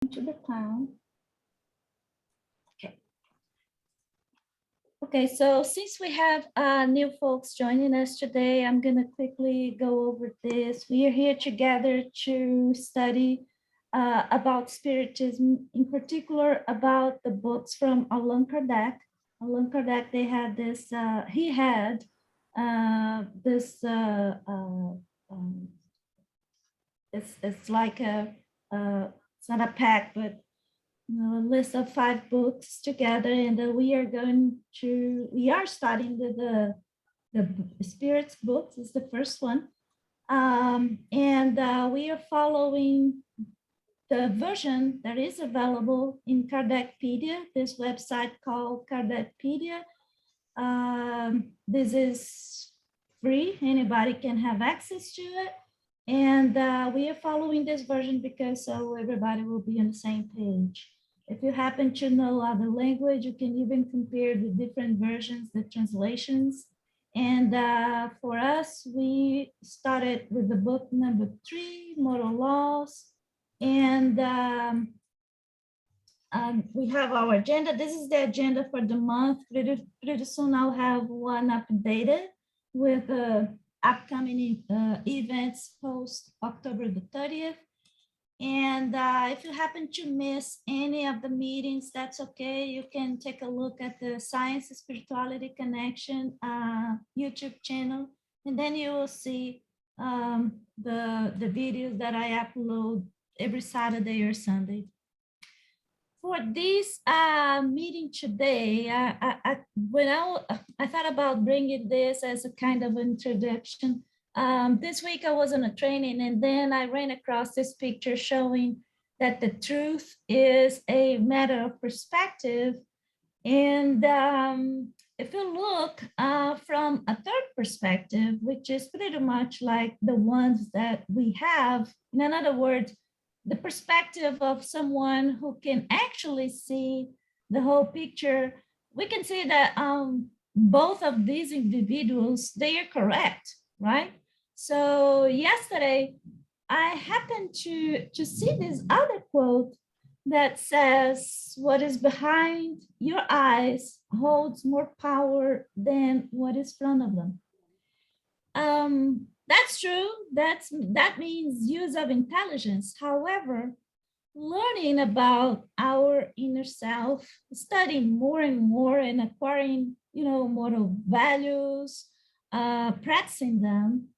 to the clown. Okay. Okay, so since we have new folks joining us today, I'm going to quickly go over this. We are here together to study about Spiritism, in particular about the books from Allan Kardec. Allan Kardec, they had this, he had this, it's like it's not a pack, but a list of 5 books together, and we are starting with the spirits books is the first one, and we are following the version that is available in Kardecpedia, this website called Kardecpedia. This is free, anybody can have access to it, and we are following this version because so everybody will be on the same page. If you happen to know other language, you can even compare the different versions, the translations. And for us, we started with the book number 3, Moral Laws. And we have our agenda. This is the agenda for the month. Pretty soon I'll have one updated with upcoming events post October the 30th. And if you happen to miss any of the meetings, that's okay. You can take a look at the Science and Spirituality Connection YouTube channel, and then you will see the videos that I upload every Saturday or Sunday. For this meeting today, I thought about bringing this as a kind of introduction. This week I was on a training, and then I ran across this picture showing that the truth is a matter of perspective. And if you look from a third perspective, which is pretty much like the ones that we have, in other words, the perspective of someone who can actually see the whole picture, we can see that both of these individuals, they are correct, right? So yesterday, I happened to see this other quote that says, what is behind your eyes holds more power than what is in front of them. That's true. That means use of intelligence. However, learning about our inner self, studying more and more and acquiring, moral values, practicing them,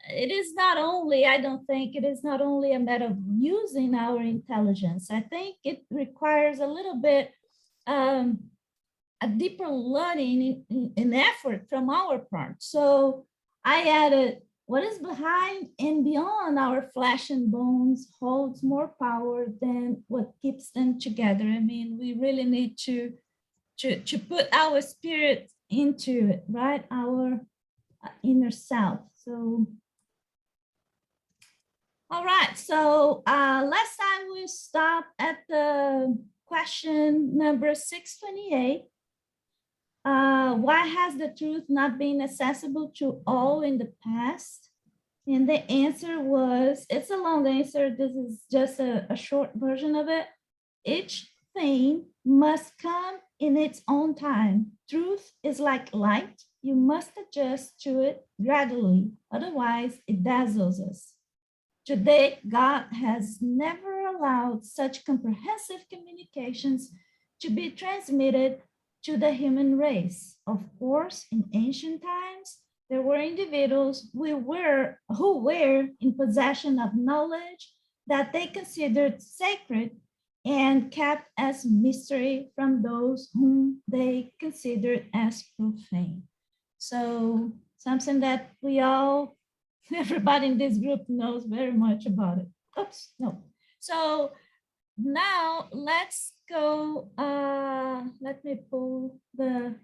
it is not only, I don't think it is not only a matter of using our intelligence. I think it requires a little bit a deeper learning and effort from our part. So I added, what is behind and beyond our flesh and bones holds more power than what keeps them together. I mean, we really need to put our spirit into it, right? Our inner self. So, all right. So last time we stopped at the question number 628. Why has the truth not been accessible to all in the past? And the answer was, it's a long answer. This is just a short version of it. Each thing must come in its own time. Truth is like light. You must adjust to it gradually. Otherwise, it dazzles us. Today, God has never allowed such comprehensive communications to be transmitted to the human race. Of course, in ancient times, there were individuals who were in possession of knowledge that they considered sacred and kept as mystery from those whom they considered as profane. So something that everybody in this group knows very much about it. Oops, no. So now let's go, let me pull the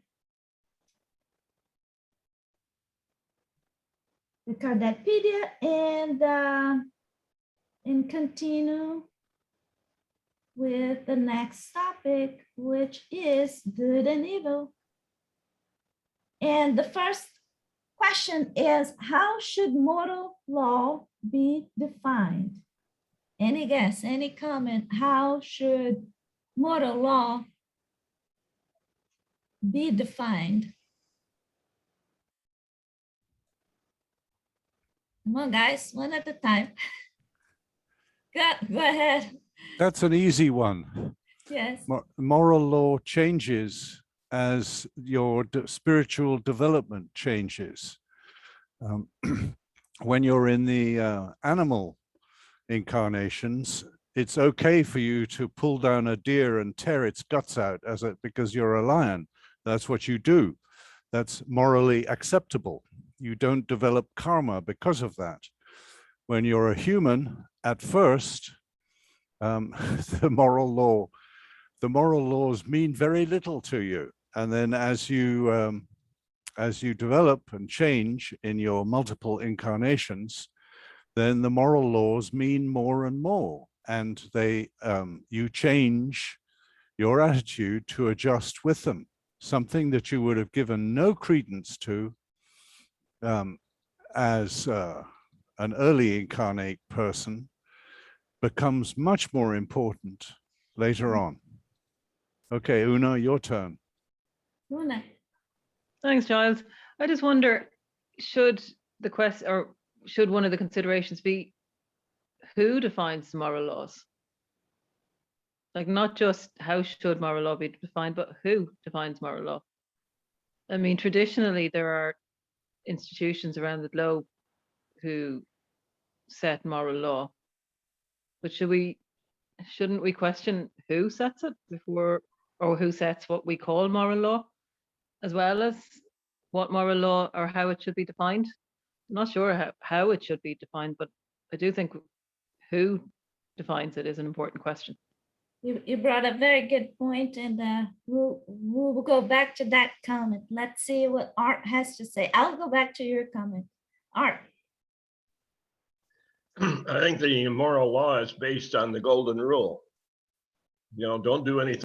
Kardecpedia and continue with the next topic, which is good and evil. And the first question is, how should moral law be defined? Any guess, any comment? How should moral law be defined? Come on, guys, one at a time. Go ahead. That's an easy one. Yes. Moral law changes as your spiritual development changes. When you're in the animal incarnations, it's okay for you to pull down a deer and tear its guts out because you're a lion. That's what you do. That's morally acceptable. You don't develop karma because of that. When you're a human, at first, the moral laws mean very little to you. And then as you develop and change in your multiple incarnations, then the moral laws mean more and more. And you change your attitude to adjust with them. Something that you would have given no credence to as an early incarnate person becomes much more important later on. Okay, Una, your turn. Una. Thanks, Giles. I just wonder, should the question, or should one of the considerations be who defines moral laws? Like, not just how should moral law be defined, but who defines moral law? I mean, traditionally, there are institutions around the globe who set moral law, but shouldn't we question who sets it before, or who sets what we call moral law, as well as what moral law or how it should be defined? I'm not sure how it should be defined, but I do think who defines it is an important question. You brought a very good point, and we'll go back to that comment. Let's see what Art has to say. I'll go back to your comment. Art. I think the moral law is based on the golden rule. You know, don't do anything.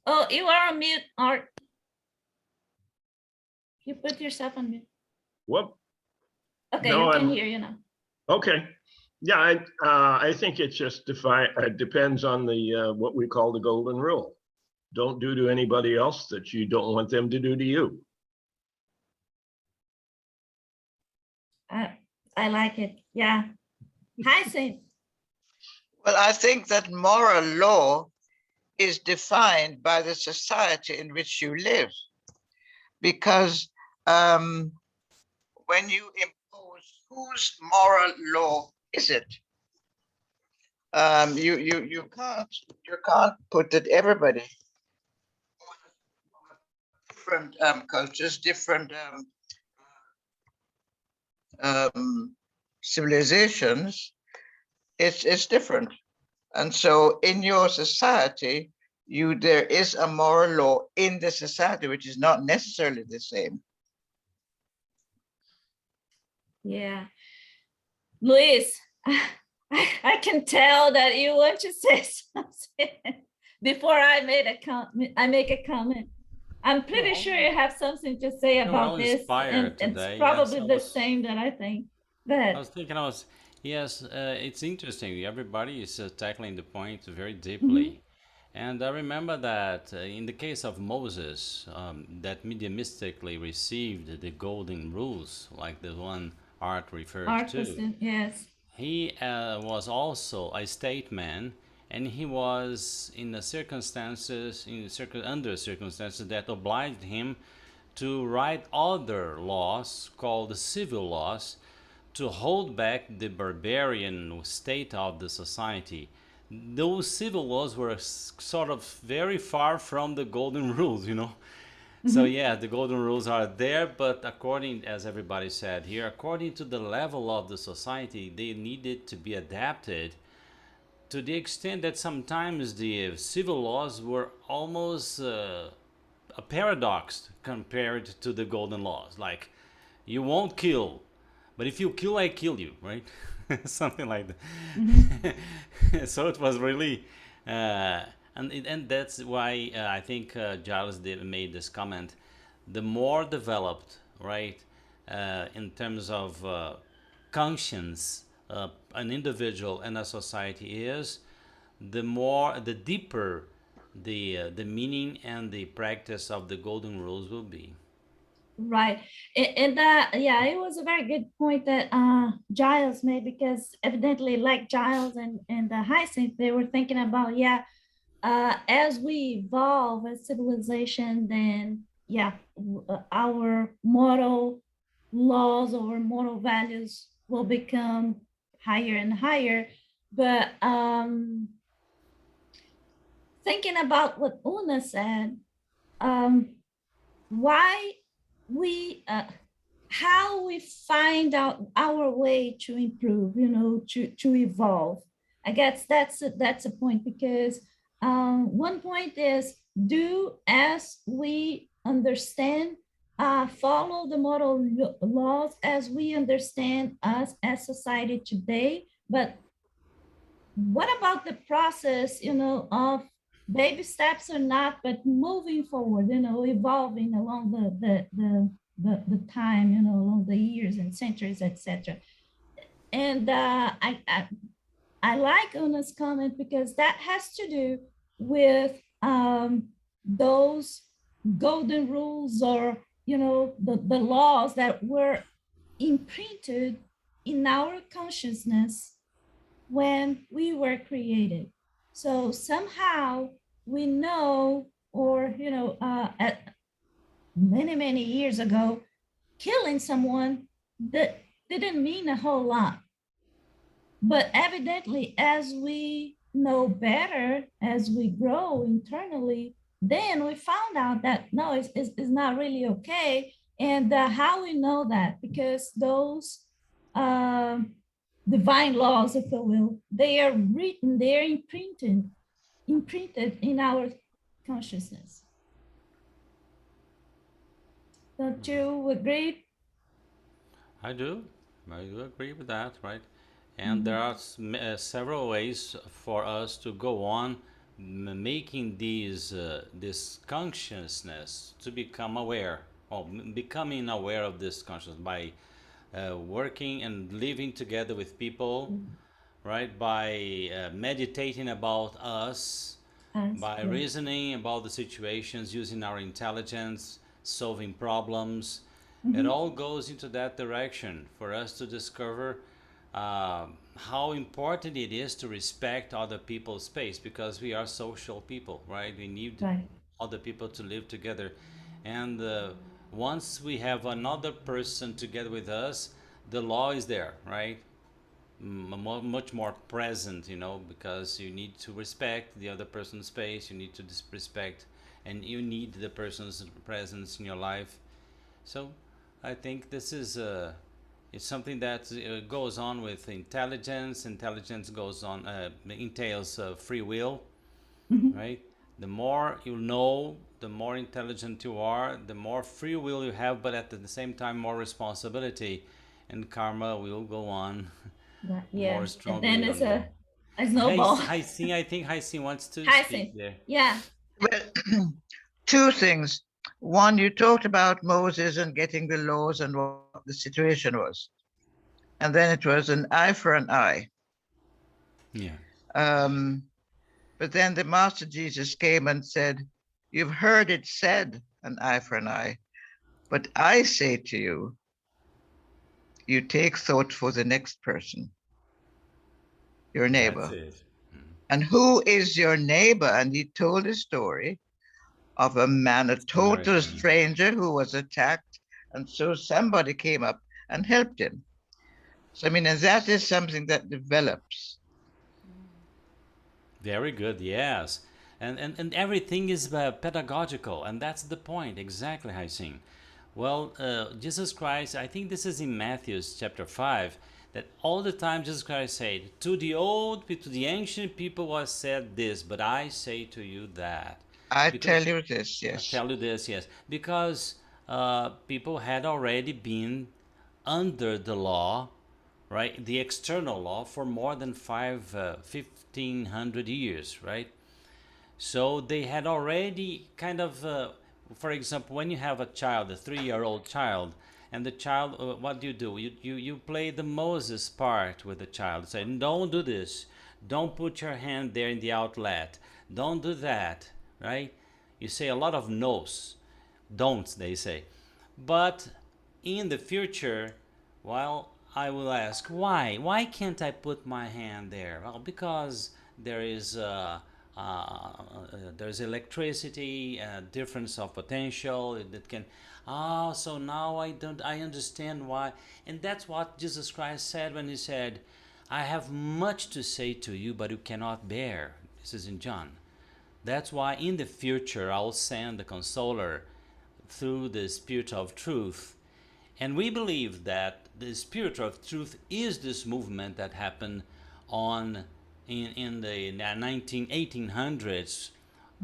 Oh, you are on mute, Art. You put yourself on mute. Whoop. Okay, No, I can hear you now. Okay. Yeah, I think it's just depends on the what we call the golden rule. Don't do to anybody else that you don't want them to do to you. I like it. Yeah. Hi, Saint. Well, I think that moral law is defined by the society in which you live, because when you impose whose moral law is it, you can't put that everybody, different cultures, different civilizations, it's different. And so in your society, there is a moral law in the society, which is not necessarily the same. Yeah. Luis, I can tell that you want to say something before I make a comment. I'm pretty sure you have something to say about this, and it's probably the same that I think. Go ahead. I was thinking, yes, it's interesting. Everybody is tackling the point very deeply. And I remember that in the case of Moses, that mediumistically received the golden rules, like the one Art referred to. Yes. He was also a statesman, and he was in the circumstances, under circumstances that obliged him to write other laws called civil laws to hold back the barbarian state of the society. Those civil laws were sort of very far from the golden rules, you know. So yeah, the golden rules are there, but according, as everybody said here, according to the level of the society, they needed to be adapted to the extent that sometimes the civil laws were almost a paradox compared to the golden laws. Like, you won't kill, but if you kill, I kill you, right? Something like that. So it was really... And that's why I think Giles made this comment. The more developed, right, in terms of conscience an individual and a society is, the deeper the meaning and the practice of the golden rules will be. Right. And yeah, it was a very good point that Giles made, because evidently, like Giles and the Hyacinth, they were thinking about, yeah, as we evolve as civilization, then yeah, our moral laws or moral values will become higher and higher. But thinking about what Una said, why we how we find out our way to improve, to evolve. I guess that's a point, because one point is do as we understand, follow the moral laws as we understand us as society today. But what about the process, of baby steps or not, but moving forward, evolving along the time, along the years and centuries, etc. And I like Una's comment, because that has to do with those golden rules, or the laws that were imprinted in our consciousness when we were created. So somehow we know, or at many years ago, killing someone that didn't mean a whole lot. But evidently, as we know better, as we grow internally, then we found out that no, it's not really okay. And how we know that? Because those divine laws, if you will, they are written, they are imprinted in our consciousness. Don't you agree? I do agree with that, right? And there are several ways for us to go on making this consciousness to become aware, or becoming aware of this consciousness by working and living together with people, right? By meditating about us, by reasoning about the situations, using our intelligence, solving problems. It all goes into that direction for us to discover how important it is to respect other people's space, because we are social people, right? We need other people to live together. And once we have another person together with us, the law is there, right? Much more present, because you need to respect the other person's space, you need to respect, and you need the person's presence in your life. So I think this is it's something that goes on with intelligence. Intelligence goes on, entails free will, right? The more you know, the more intelligent you are, the more free will you have, but at the same time, more responsibility, and karma will go on. Yeah. More And strongly. then it's a snowball. I think Haixin wants to speak there. Yeah. Well, two things. One, you talked about Moses and getting the laws and what the situation was. And then it was an eye for an eye. Yeah. But then the Master Jesus came and said, you've heard it said, an eye for an eye. But I say to you, you take thought for the next person, your neighbor. That's it. And who is your neighbor? And he told a story of a man, a total stranger who was attacked. And so somebody came up and helped him. So, I mean, and that is something that develops. Very good, yes. And everything is pedagogical, and that's the point, exactly, Haixin. Well, Jesus Christ, I think this is in Matthew chapter 5, that all the time Jesus Christ said, to the ancient people was said this, but I say to you that. I tell you this, yes. I tell you this, yes. Because people had already been under the law, right? The external law for more than 1,500 years, right? So they had already kind of, for example, when you have a child, a 3-year-old child, And the child, what do? You play the Moses part with the child. Say, don't do this. Don't put your hand there in the outlet. Don't do that, right? You say a lot of no's, don'ts, they say. But in the future, well, I will ask, why? Why can't I put my hand there? Well, because there's electricity, difference of potential that can. Oh, so now I understand why. And that's what Jesus Christ said when he said, I have much to say to you, but you cannot bear. This is in John. That's why in the future I'll send the Consoler through the Spirit of Truth. And we believe that the Spirit of Truth is this movement that happened in the 1800s,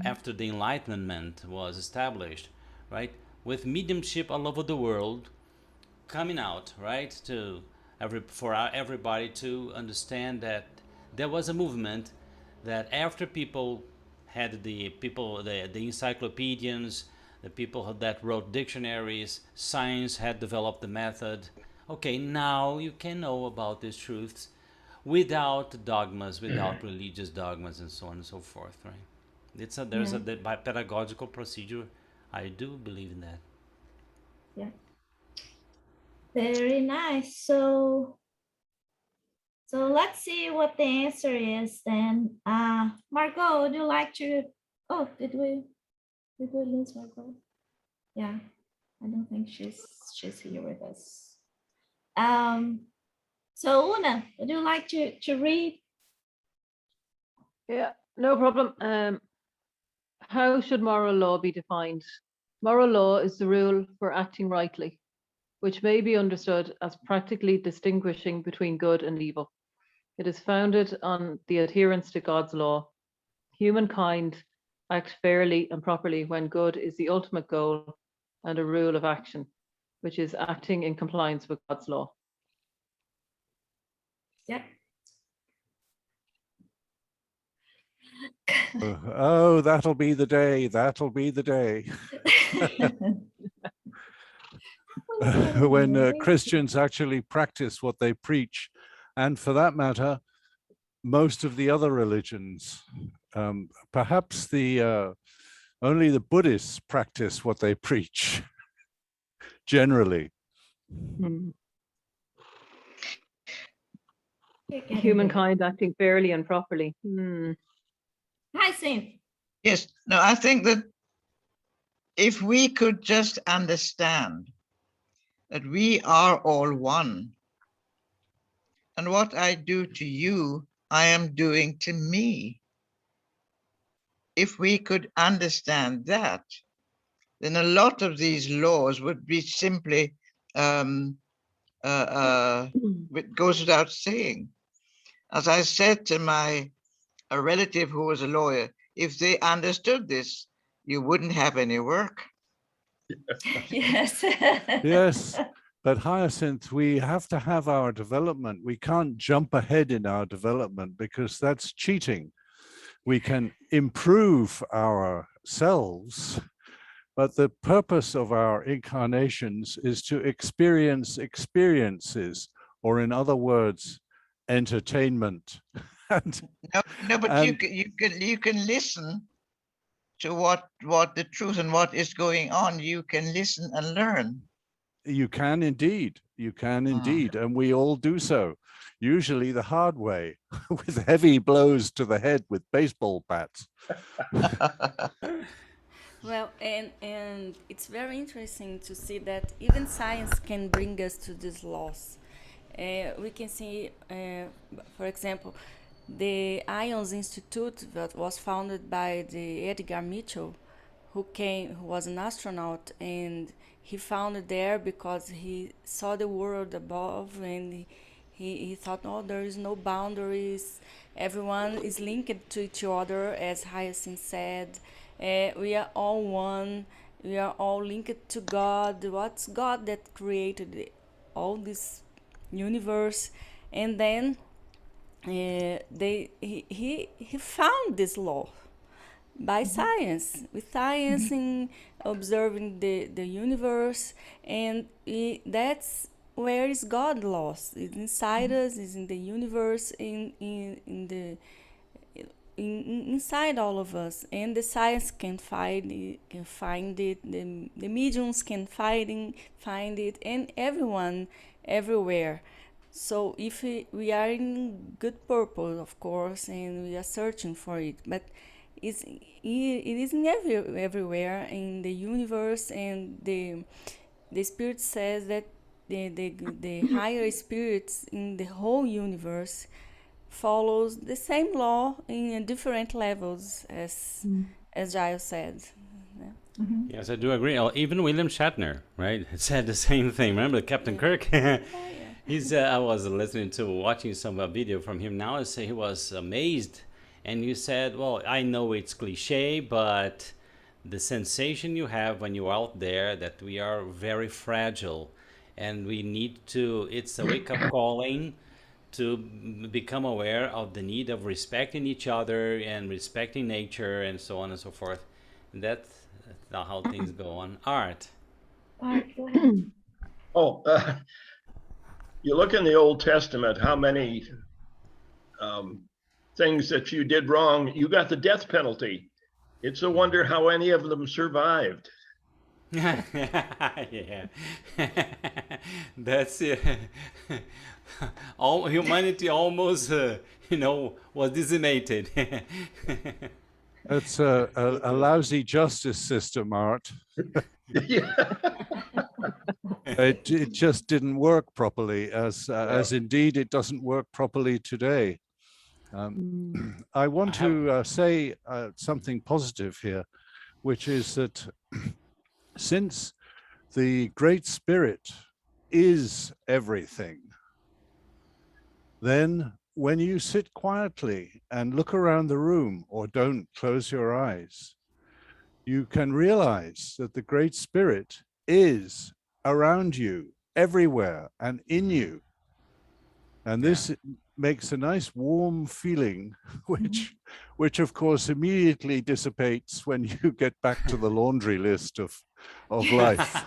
after the Enlightenment was established, right? With mediumship all over the world coming out, right? For everybody to understand that there was a movement that after people had the encyclopedians, the people that wrote dictionaries, science had developed the method. Okay, now you can know about these truths without dogmas, without religious dogmas, and so on and so forth, right? There's a pedagogical procedure. I do believe in that. Yeah. Very nice. So let's see what the answer is then. Margot, would you like to? Oh, did we lose Margot? Yeah, I don't think she's here with us. So Una, would you like to read? Yeah, no problem. How should moral law be defined? Moral law is the rule for acting rightly, which may be understood as practically distinguishing between good and evil. It is founded on the adherence to God's law. Humankind act fairly and properly when good is the ultimate goal and a rule of action, which is acting in compliance with God's law. Yeah. Oh, that'll be the day. That'll be the day. When Christians actually practice what they preach. And for that matter, most of the other religions, perhaps only the Buddhists practice what they preach, generally. Humankind acting fairly and properly. Hi, Sam. Yes, no, I think that if we could just understand that we are all one, and what I do to you, I am doing to me. If we could understand that, then a lot of these laws would be simply, it goes without saying. As I said to a relative who was a lawyer, if they understood this, you wouldn't have any work. Yes. Yes, but Hyacinth, we have to have our development. We can't jump ahead in our development because that's cheating. We can improve ourselves, but the purpose of our incarnations is to experience experiences, or in other words, entertainment. No, but you can listen to what the truth and what is going on. You can listen and learn. You can indeed. You can indeed. And we all do so, usually the hard way, with heavy blows to the head with baseball bats. Well, and it's very interesting to see that even science can bring us to these laws. We can see, for example, the Ions Institute that was founded by the Edgar Mitchell, who was an astronaut, and he founded there because he saw the world above, and he thought, oh, there is no boundaries. Everyone is linked to each other, as Hyacinth said. We are all one. We are all linked to God. What's God that created all this universe? And then he found this law, by science, with science in observing the universe, and that's where is God lost? It's inside us, it's in the universe, in the inside all of us, and the science can find it, the mediums can find it, and everyone everywhere. So if we are in good purpose, of course, and we are searching for it, but it isn't everywhere in the universe, and the spirit says that the higher spirits in the whole universe follows the same law in different levels, as Giles said. Yes, I do agree. Even William Shatner, right, said the same thing. Remember Captain Kirk? He's. I was watching some video from him now. And say he was amazed, and you said, "Well, I know it's cliche, but the sensation you have when you're out there that we are very fragile, and we need to. It's a wake-up calling." To become aware of the need of respecting each other and respecting nature and so on and so forth. And that's how things go on. Art. Art, go ahead. Oh, you look in the Old Testament, how many things that you did wrong, you got the death penalty. It's a wonder how any of them survived. Yeah. That's it. All humanity almost, was decimated. It's a lousy justice system, Art. It just didn't work properly, as indeed it doesn't work properly today. I want to say something positive here, which is that since the Great Spirit is everything, then when you sit quietly and look around the room, or don't close your eyes, you can realize that the Great Spirit is around you, everywhere and in you. And this makes a nice warm feeling, which of course immediately dissipates when you get back to the laundry list of life.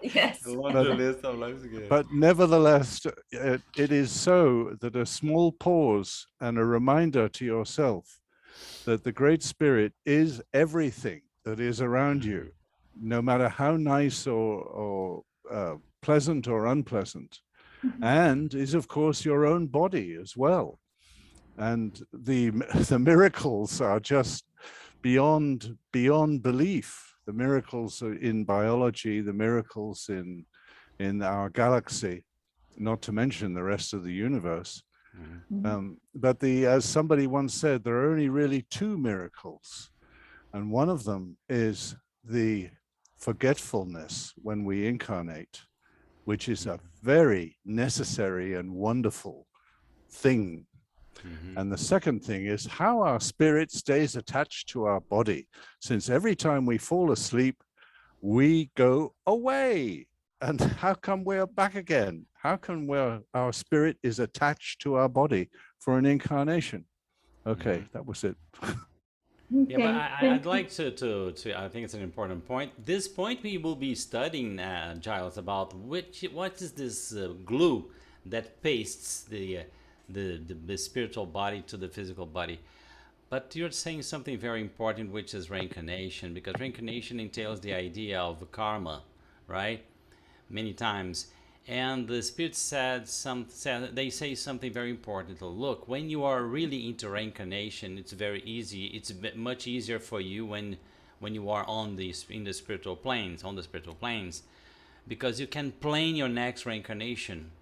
Yes. The laundry list of life again. But nevertheless, it is so that a small pause and a reminder to yourself that the Great Spirit is everything that is around you, no matter how nice or pleasant or unpleasant, and is of course your own body as well. And the miracles are just beyond belief. The miracles in biology, the miracles in our galaxy, not to mention the rest of the universe. But as somebody once said, there are only really two miracles. And one of them is the forgetfulness when we incarnate, which is a very necessary and wonderful thing. And the second thing is how our spirit stays attached to our body, since every time we fall asleep, we go away. And how come we're back again? How come our spirit is attached to our body for an incarnation? Okay, that was it. Yeah, but I'd like to, I think it's an important point. This point we will be studying, Giles, about what is this glue that pastes the spiritual body to the physical body. But you're saying something very important, which is reincarnation, because reincarnation entails the idea of karma, right? Many times. And the spirit they say something very important. Look, when you are really into reincarnation, it's very easy. It's much easier for you when you are in the spiritual planes, because you can plan your next reincarnation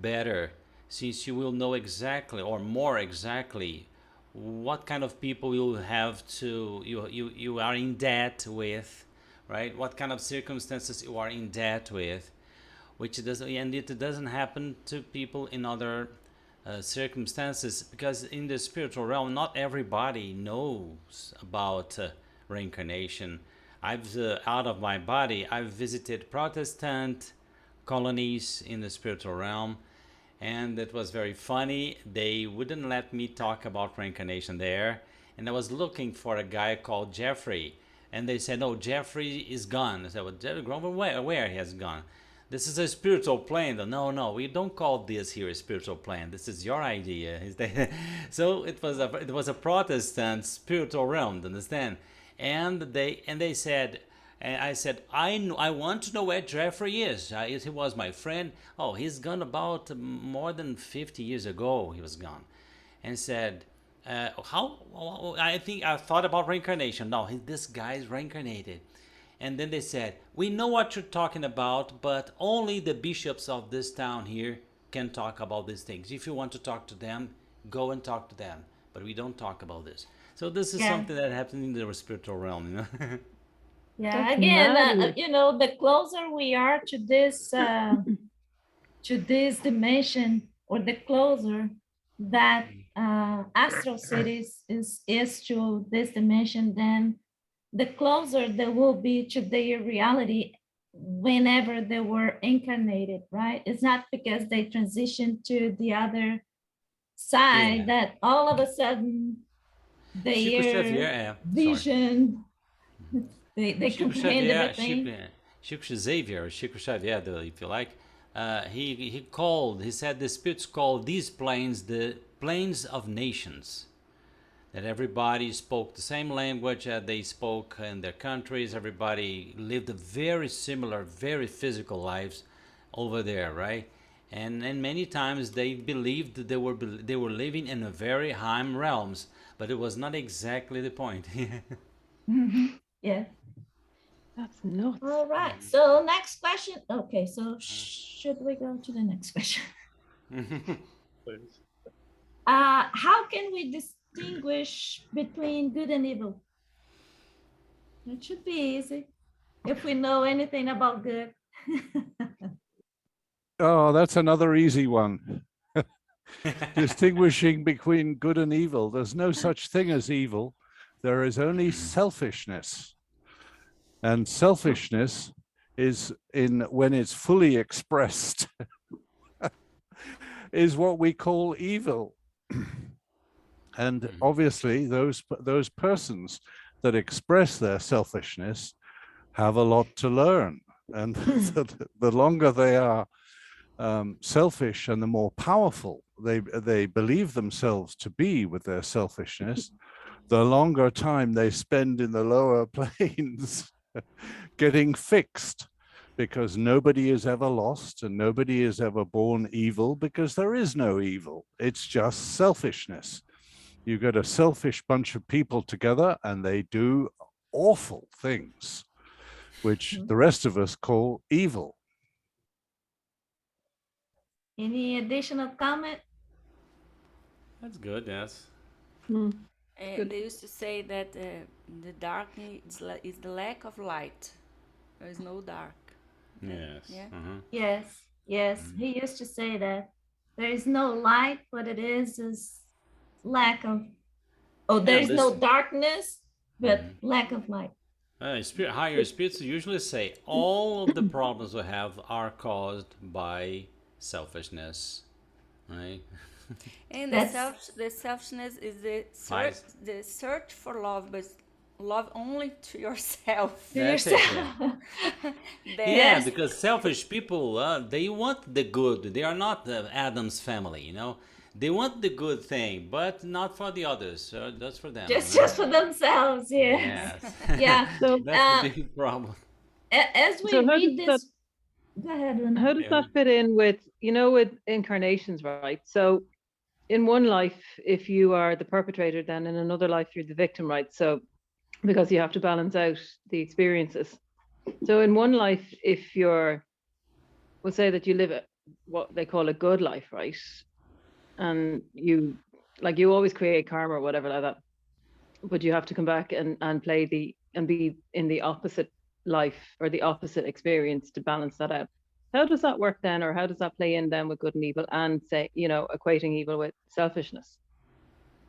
better, since you will know exactly, or more exactly, what kind of people you'll have to you are in debt with, right? What kind of circumstances you are in debt with. It doesn't happen to people in other circumstances, because in the spiritual realm, not everybody knows about reincarnation. Out of my body, I've visited Protestant colonies in the spiritual realm, and it was very funny. They wouldn't let me talk about reincarnation there, and I was looking for a guy called Jeffrey, and they said, "No, Jeffrey is gone." I said, "Well, Jeffrey gone? Where he has gone? This is a spiritual plane." No, no, we don't call this here a spiritual plane. This is your idea. So it was a Protestant spiritual realm, understand? And they said, and I said, I want to know where Jeffrey is. He was my friend. Oh, he's gone about more than 50 years ago. He was gone, and said, how? I think I thought about reincarnation. No, this guy's reincarnated. And then they said, we know what you're talking about, but only the bishops of this town here can talk about these things. If you want to talk to them, go and talk to them. But we don't talk about this. So this is something that happened in the spiritual realm, you know. Yeah, That's again, madness. you know, the closer we are to this dimension, or the closer that astral cities is to this dimension, then the closer they will be to their reality whenever they were incarnated, right? It's not because they transitioned to the other side that all of a sudden Chico Xavier, their vision, they Chico comprehend Xavier, everything. Chico Xavier, Chico Xavier, if you like, he said the spirits called these planes the planes of nations. That everybody spoke the same language that they spoke in their countries. Everybody lived a very similar, very physical lives over there, right? And many times they believed that they were living in a very high realms, but it was not exactly the point. Yeah. That's nuts. All right. So next question. Okay. So should we go to the next question? Please. How can we distinguish between good and evil? It should be easy if we know anything about good. Oh, that's another easy one. Distinguishing between good and evil. There's no such thing as evil. There is only selfishness. And selfishness is when it's fully expressed is what we call evil. And obviously those persons that express their selfishness have a lot to learn. And the longer they are selfish and the more powerful they believe themselves to be with their selfishness, the longer time they spend in the lower planes getting fixed, because nobody is ever lost and nobody is ever born evil, because there is no evil. It's just selfishness. You get a selfish bunch of people together and they do awful things, which the rest of us call evil. Any additional comment? That's good, yes. Hmm. And they used to say that the darkness is the lack of light. There is no dark. Yes. Yeah. Yes. Yes. He used to say that there is no light, but it is lack of. Oh, there is no darkness, but lack of light. Higher spirits usually say all of the problems we have are caused by selfishness, right? And the selfishness is the search for love, but love only to yourself. That's it, yeah, because selfish people, they want the good. They are not Adam's family, you know. They want the good thing, but not for the others. So that's for them. Just for themselves, yes. Yeah. So that's the big problem. As we read this, go ahead, Luna. How does that fit in with, you know, with incarnations, right? So in one life, if you are the perpetrator, then in another life, you're the victim, right? So because you have to balance out the experiences. So in one life, if we'll say that you live what they call a good life, right? And you always create karma or whatever like that, but you have to come back and be in the opposite life or the opposite experience to balance that out. How does that work then, or how does that play in then with good and evil, and say, you know, equating evil with selfishness?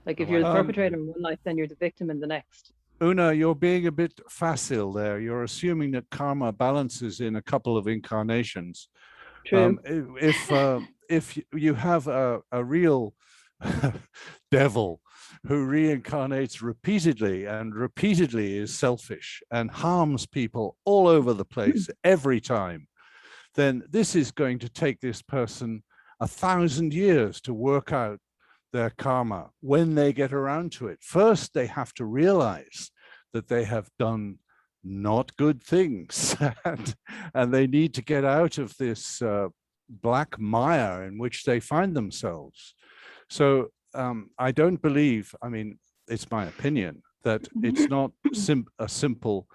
Like if you're the perpetrator in one life, then you're the victim in the next. Una, you're being a bit facile there. You're assuming that karma balances in a couple of incarnations. True. If you have a real devil who reincarnates repeatedly and repeatedly is selfish and harms people all over the place every time, then this is going to take this person 1,000 years to work out their karma when they get around to it. First, they have to realize that they have done not good things and they need to get out of this black mire in which they find themselves. So I don't believe, I mean, it's my opinion, that it's not a simple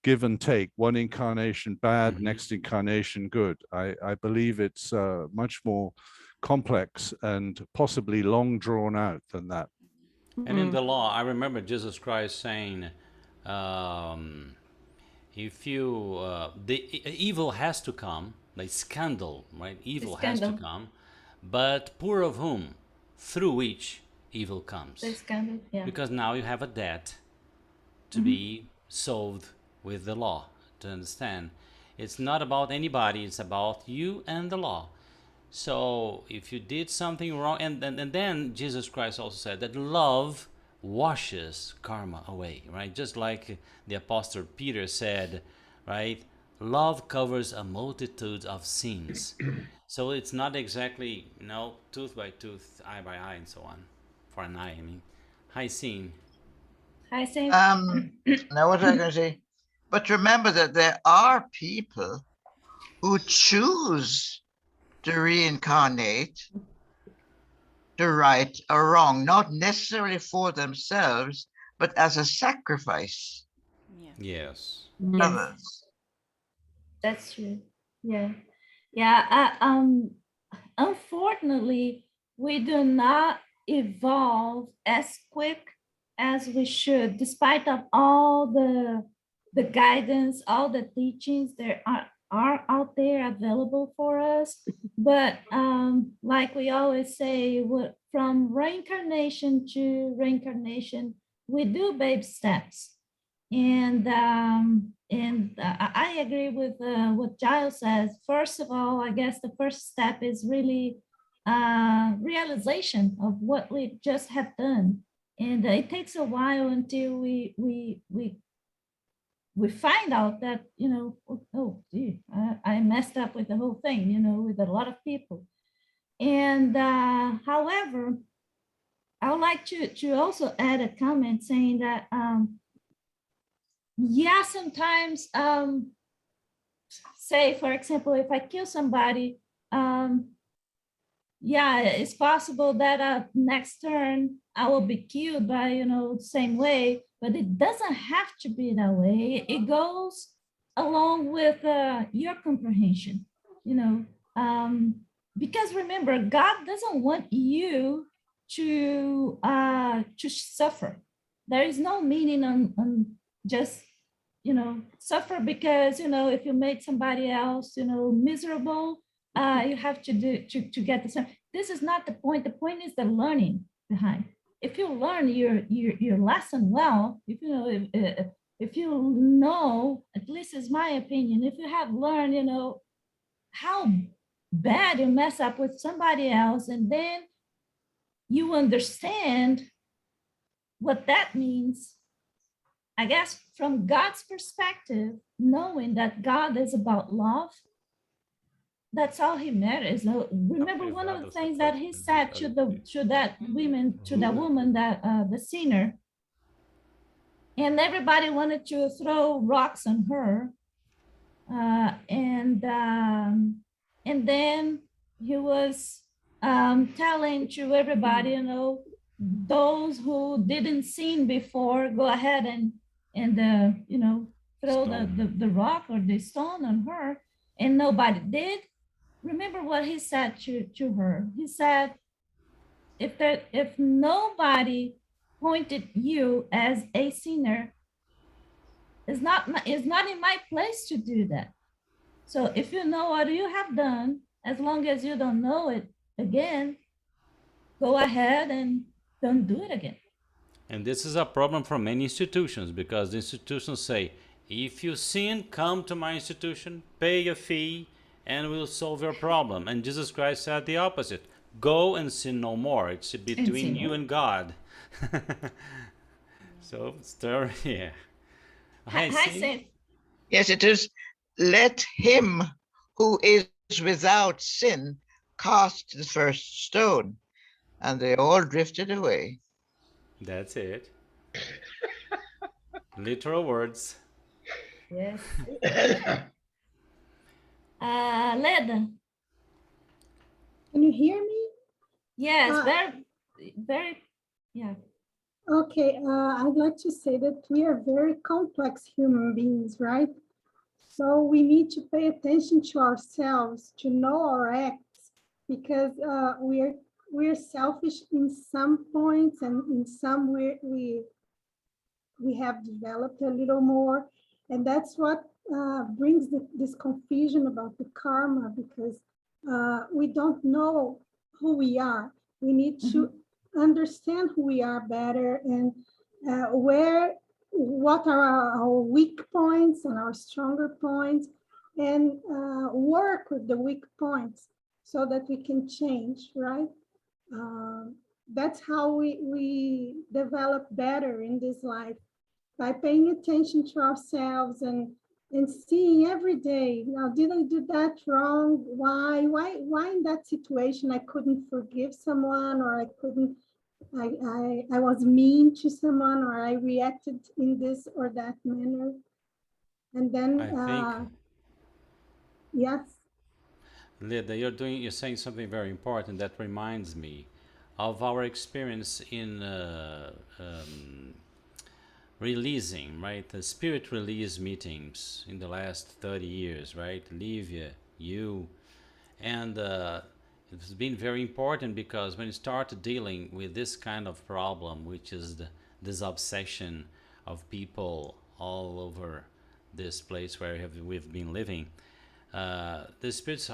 give and take, one incarnation bad, next incarnation good. I believe it's much more complex and possibly long drawn out than that. And in the law, I remember Jesus Christ saying, if you, evil has to come, like scandal, right? Evil has to come, but poor of whom? Through which evil comes. The scandal, yeah. Because now you have a debt to be solved with the law, to understand. It's not about anybody, it's about you and the law. So if you did something wrong, and then Jesus Christ also said that love washes karma away, right? Just like the Apostle Peter said, right? Love covers a multitude of sins. So it's not exactly, you know, tooth by tooth, eye by eye, and so on. For an eye, I mean. Hi, Scene. I say, Now what was I going to say? But remember that there are people who choose to reincarnate the right or wrong, not necessarily for themselves, but as a sacrifice. Yeah. Yes. to yes, others. that's true. Yeah. Yeah. Unfortunately, we do not evolve as quick as we should, despite of all the guidance, all the teachings there are out there available for us. But like we always say, from reincarnation to reincarnation, we do baby steps. And I agree with what Giles says. First of all, I guess the first step is really realization of what we just have done, and it takes a while until we find out that, you know, oh gee, I messed up with the whole thing, you know, with a lot of people. And however, I would like to also add a comment saying that yeah, sometimes say, for example, if I kill somebody, yeah, it's possible that next turn I will be killed by, you know, the same way, but it doesn't have to be that way. It goes along with your comprehension, you know, because remember, God doesn't want you to suffer. There is no meaning on just, you know, suffer because, you know, if you make somebody else, you know, miserable, you have to do to get the same. This is not the point. The point is the learning behind. If you learn your lesson well, if you know, if you know, at least is my opinion, if you have learned, you know, how bad you mess up with somebody else, and then you understand what that means, I guess from God's perspective, knowing that God is about love, that's all he matters. Remember one of the things that he said to that woman, that the sinner, and everybody wanted to throw rocks on her, and then he was telling to everybody, you know, those who didn't sin before, go ahead and you know, throw the rock or the stone on her, and nobody did. Remember what he said to her. He said, if nobody pointed you as a sinner, it's not in my place to do that. So if you know what you have done, as long as you don't know it again, go ahead and don't do it again. And this is a problem for many institutions, because the institutions say, if you sin, come to my institution, pay a fee, and we'll solve your problem. And Jesus Christ said the opposite. Go and sin no more. It's between you and God. So story, yeah. Hi, see? Sam. Yes, it is. Let him who is without sin cast the first stone. And they all drifted away. That's it. Literal words. Yes. Leda. Can you hear me? Yes, Uh, very, yeah. Okay, I'd like to say that we are very complex human beings, right? So we need to pay attention to ourselves, to know our acts, because we're selfish in some points, and in some we have developed a little more, and that's what brings this confusion about the karma, because we don't know who we are. We need to understand who we are better, and what are our weak points and our stronger points, and work with the weak points so that we can change, right? That's how we develop better in this life, by paying attention to ourselves and seeing every day, now, did I do that wrong? Why in that situation I couldn't forgive someone, or I was mean to someone, or I reacted in this or that manner. And then, I think, yes. Lida, you're saying something very important that reminds me of our experience in releasing, right? The spirit release meetings in the last 30 years, right? Livia, you, and it's been very important because when you start dealing with this kind of problem, which is this obsession of people all over this place where we've been living, the spirits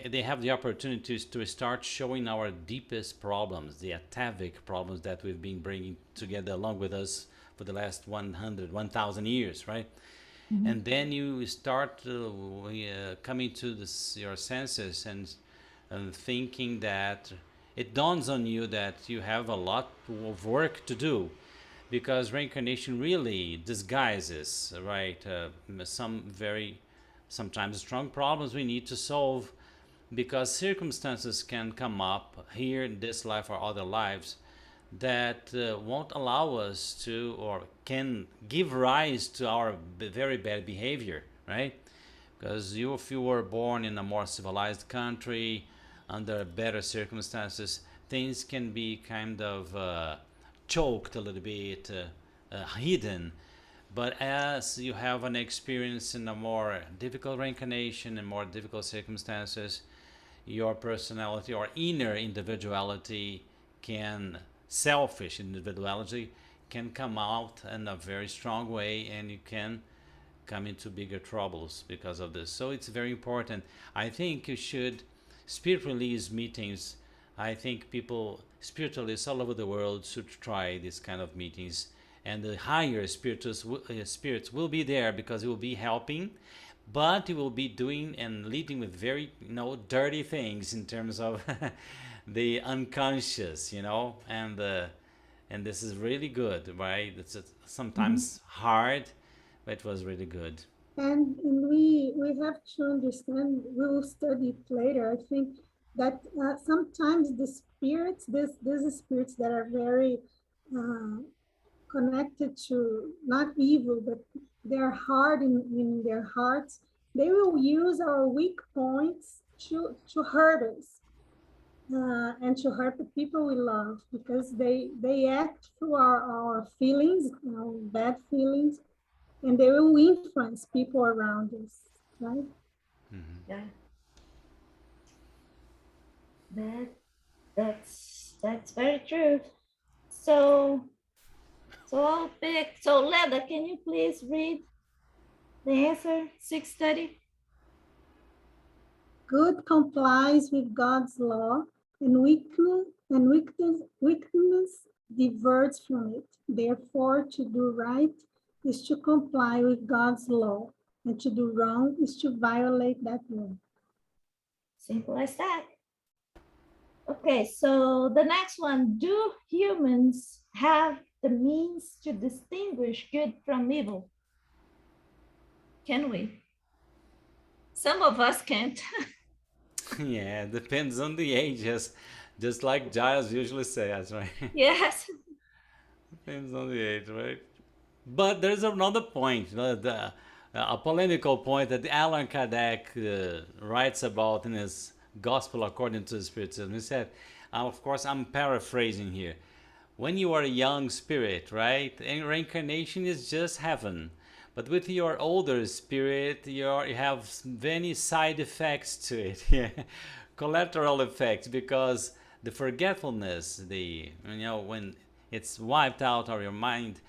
they have the opportunities to start showing our deepest problems, the atavic problems that we've been bringing together along with us for the last 1,000 years, right? And then you start coming to your senses and thinking that it dawns on you that you have a lot of work to do, because reincarnation really disguises, right, some very sometimes strong problems we need to solve, because circumstances can come up here in this life or other lives that won't allow us to, or can give rise to our very bad behavior, right? Because if you were born in a more civilized country under better circumstances, things can be kind of choked a little bit, hidden. But as you have an experience in a more difficult reincarnation and more difficult circumstances, your personality or inner individuality selfish individuality can come out in a very strong way, and you can come into bigger troubles because of this. So it's very important. I think you should, spirit release meetings, I think people, spiritualists all over the world should try this kind of meetings, and the higher spirits will be there because it will be helping, but it will be doing and leading with very dirty things in terms of the unconscious, and this is really good, right? It's sometimes hard, but it was really good. And we have to understand, we will study it later, I think, that sometimes the spirits, these spirits that are very connected to, not evil, but they're hard in their hearts, they will use our weak points to hurt us. And to hurt the people we love, because they act through our feelings, bad feelings, and they will influence people around us, right? Yeah. That's very true. So I'll pick. So Leda, can you please read the answer 630? Good complies with God's law, and weakness diverts from it. Therefore, to do right is to comply with God's law, and to do wrong is to violate that law. Simple as that. Okay, so the next one, do humans have the means to distinguish good from evil? Can we? Some of us can't. Yeah, depends on the age, just like Giles usually says, right? Yes. Depends on the age, right? But there's another point, a polemical point that Allan Kardec writes about in his Gospel According to Spiritism. He said, of course, I'm paraphrasing here. When you are a young spirit, right, and reincarnation is just heaven. But with your older spirit, you have many side effects to it, yeah, collateral effects, because the forgetfulness, when it's wiped out of your mind,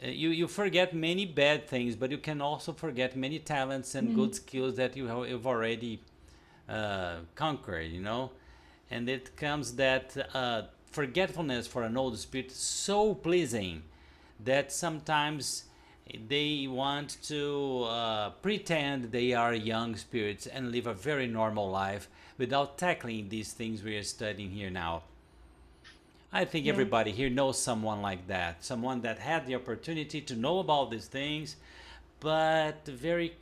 you forget many bad things, but you can also forget many talents and good skills that you've already conquered, and it comes that forgetfulness for an old spirit so pleasing that sometimes they want to pretend they are young spirits and live a very normal life without tackling these things we are studying here now. I think Yeah. everybody here knows someone like that, someone that had the opportunity to know about these things, but very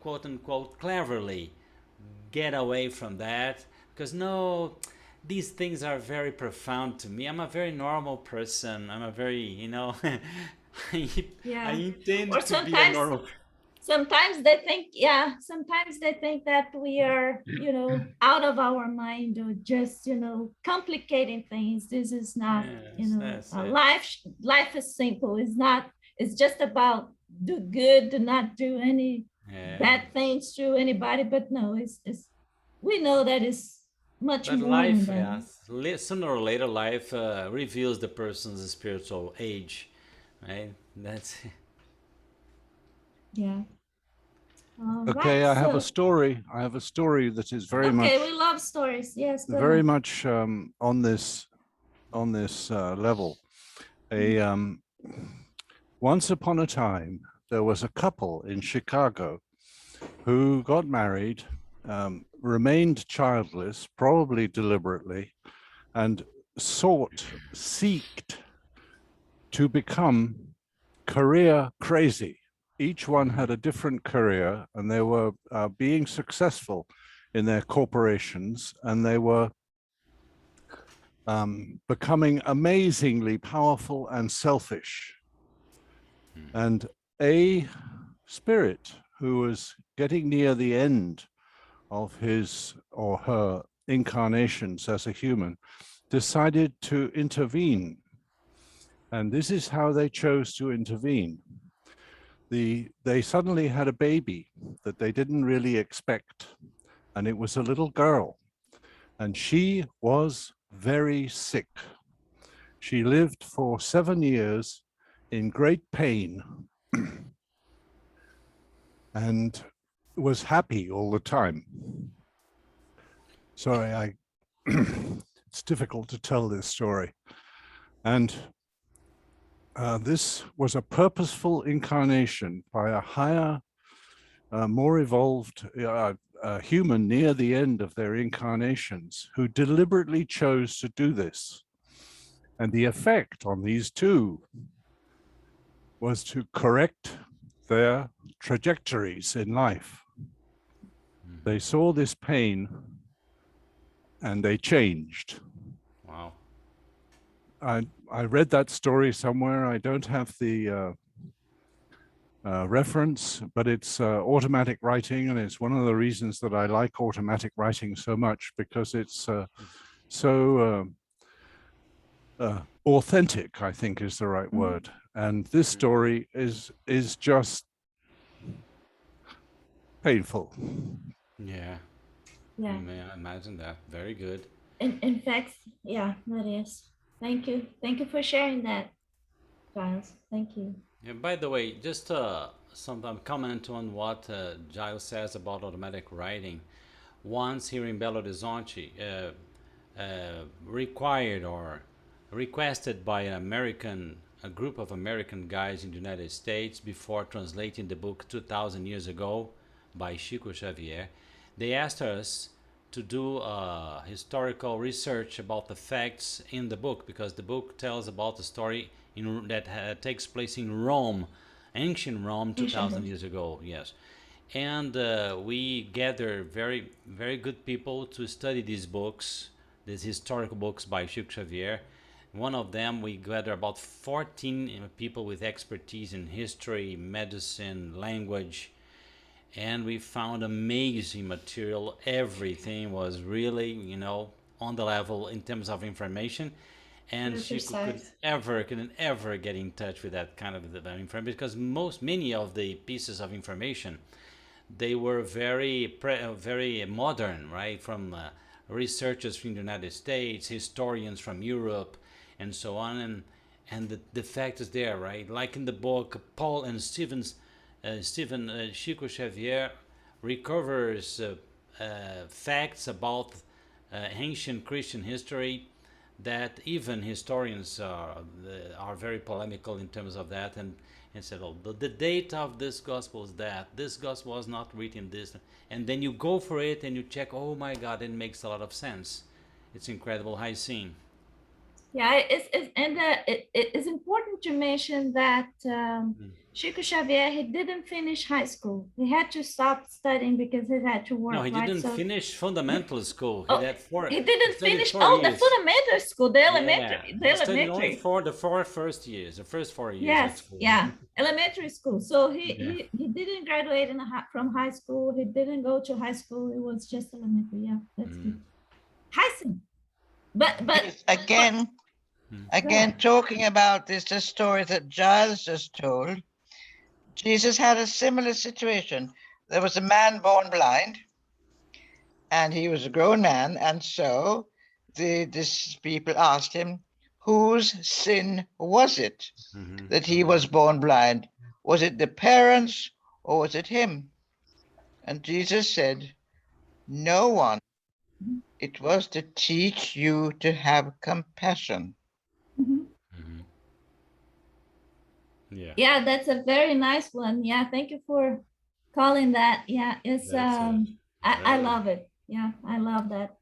quote unquote cleverly get away from that, because no, these things are very profound to me. I'm a very normal person. I'm a very, I Yeah. intend Or to be a normal. sometimes they think, yeah, sometimes they think that we are, out of our mind or just, complicating things. This is not, Yes, that's it. life is simple. It's just about do good, do not do any Yeah. bad things to anybody. But no, we know that it's much But more than life, that. sooner or later, life reveals the person's spiritual age, right? That's Yeah. All Okay, right. I have a So, story. I have a story that is very okay, we much, love stories. Yes, go very ahead. much on this level. Once upon a time, there was a couple in Chicago who got married, remained childless, probably deliberately, and seeked to become career crazy. Each one had a different career, and they were being successful in their corporations, and they were becoming amazingly powerful and selfish. And a spirit who was getting near the end of his or her incarnations as a human decided to intervene. And this is how they chose to intervene. They suddenly had a baby that they didn't really expect, and it was a little girl, and she was very sick. She lived for 7 years in great pain and was happy all the time. Sorry, it's difficult to tell this story. And this was a purposeful incarnation by a higher, more evolved human near the end of their incarnations who deliberately chose to do this. And the effect on these two was to correct their trajectories in life. They saw this pain and they changed. wow. I read that story somewhere. I don't have the reference, but it's automatic writing, and it's one of the reasons that I like automatic writing so much, because it's so authentic, I think is the right word. And this story is just painful. Yeah. Yeah. May I imagine that? Very good. In fact, yeah, that is. Thank you. Thank you for sharing that, Giles. Thank you. Yeah, by the way, just some comment on what Giles says about automatic writing. Once here in Belo Horizonte, required or requested by a group of American guys in the United States before translating the book 2,000 years ago by Chico Xavier, they asked us to do historical research about the facts in the book, because the book tells about the story that takes place in Rome, ancient Rome, 2,000 years ago. Yes, and we gather very good people to study these books, these historical books by Chico Xavier. One of them, we gather about 14 people with expertise in history, medicine, language, and we found amazing material. Everything was really, on the level in terms of information. And Very Chico couldn't ever get in touch with that kind of information, because many of the pieces of information, they were very modern, right? From researchers from the United States, historians from Europe, and so on. And the fact is there, right? Like in the book, Paul and Stephen Chico Xavier recovers facts about ancient Christian history that even historians are very polemical in terms of that, and said, oh, the date of this gospel is that, this gospel was not written this, and then you go for it and you check, oh my God, it makes a lot of sense. It's incredible high scene. Yeah, it's important to mention that Chico Xavier, he didn't finish high school. He had to stop studying because he had to work. No, he didn't finish fundamental school. He had he didn't finish the fundamental school, the elementary. He studied only for the first 4 years. Yes, yeah, elementary school. So he didn't graduate from high school. He didn't go to high school. It was just elementary. Yeah, that's good. High school. But again, talking about this, the story that Giles just told, Jesus had a similar situation. There was a man born blind, and he was a grown man, and so these people asked him, whose sin was it that he was born blind? Was it the parents or was it him? And Jesus said, no one. It was to teach you to have compassion. Yeah, that's a very nice one. Yeah, thank you for calling that. Yeah, it's I love it. Yeah, I love that.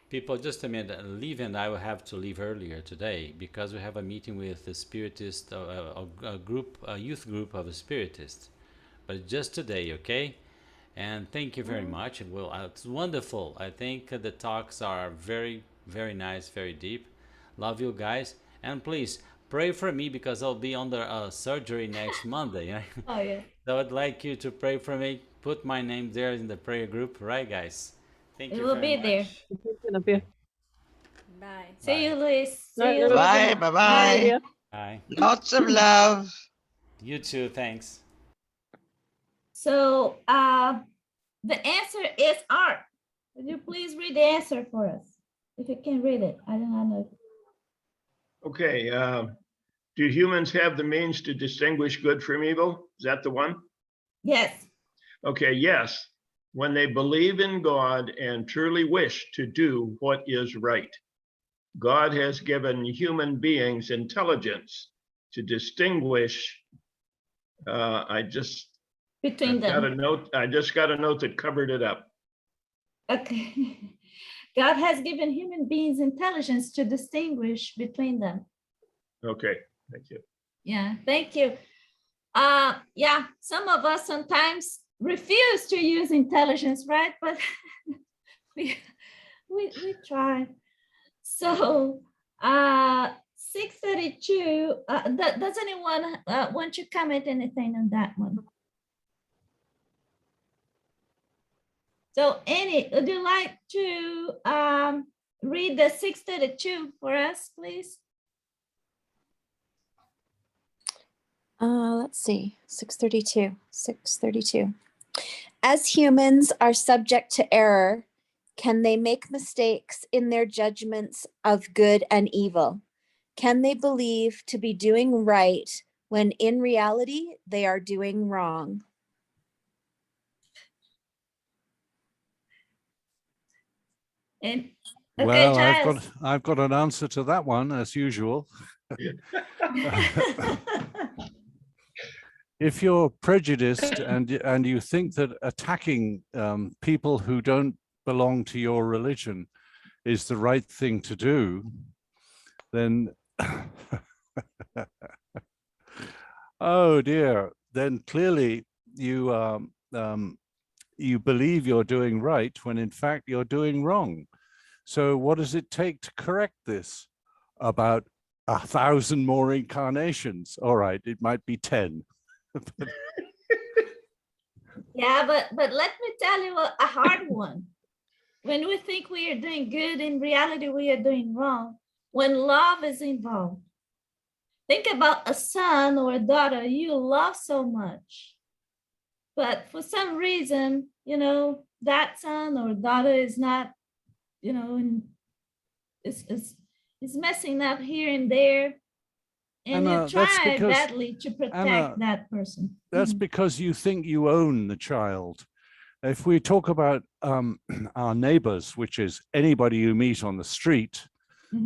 People, just a minute, Liv and I will have to leave earlier today because we have a meeting with the Spiritist, a youth group of the Spiritists, but just today, okay? And thank you very much. It's wonderful. I think the talks are very, very nice, very deep. Love you guys, and please pray for me because I'll be under surgery next Monday. Oh yeah. So I'd like you to pray for me. Put my name there in the prayer group, right, guys? Thank you. It will be there. Bye. See you, Luis. See you. Bye. Bye. Bye. Lots of love. You too. Thanks. So the answer is Art. Would you please read the answer for us? If you can read it, I do not know. Okay. Do humans have the means to distinguish good from evil? Is that the one? Yes. Okay, yes. When they believe in God and truly wish to do what is right. God has given human beings intelligence to distinguish. I just got a note that covered it up. Okay. God has given human beings intelligence to distinguish between them. Okay, thank you. Yeah, thank you. Yeah, some of us sometimes refuse to use intelligence, right? But we try. So 632, does anyone want to comment anything on that one? So Annie, would you like to read the 632 for us, please? Let's see, 632. As humans are subject to error, can they make mistakes in their judgments of good and evil? Can they believe to be doing right when in reality they are doing wrong? And okay, well, Giles. I've got an answer to that one as usual. If you're prejudiced and you think that attacking people who don't belong to your religion is the right thing to do, then oh dear, then clearly you you believe you're doing right when in fact you're doing wrong. So what does it take to correct this? About 1,000 more incarnations. All right, it might be 10. Yeah, but let me tell you a hard one. When we think we are doing good, in reality, we are doing wrong. When love is involved, think about a son or a daughter you love so much, but for some reason, you know, that son or daughter is not, you know, is messing up here and there, and you try badly to protect that person. That's because you think you own the child. If we talk about our neighbors, which is anybody you meet on the street,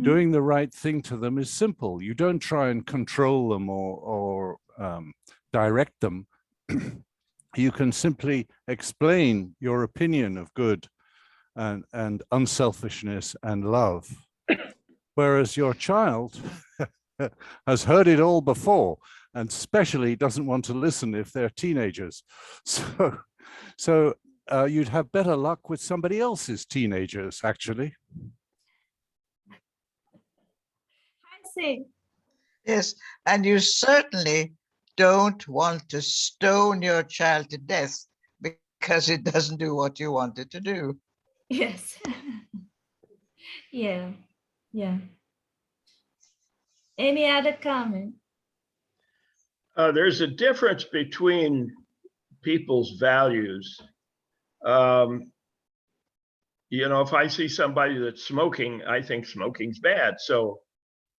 doing the right thing to them is simple. You don't try and control them or direct them. You can simply explain your opinion of good and unselfishness and love. Whereas your child has heard it all before, and especially doesn't want to listen if they're teenagers. So you'd have better luck with somebody else's teenagers, actually. I see. Yes, and you certainly don't want to stone your child to death because it doesn't do what you want it to do. Yes. Yeah. Yeah. Any other comment? There's a difference between people's values. You know, if I see somebody that's smoking, I think smoking's bad, so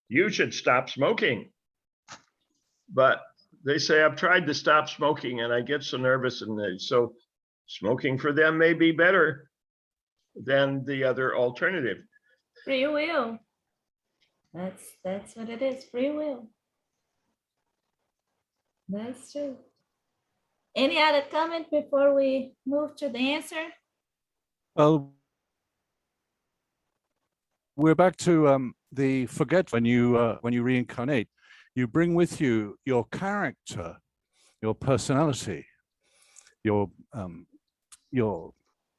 you should stop smoking. But they say, I've tried to stop smoking and I get so nervous, and so smoking for them may be better than the other alternative. Free will. That's what it is, free will. That's true. Any other comment before we move to the answer? Well, we're back to the forget. When you reincarnate, you bring with you your character, your personality, your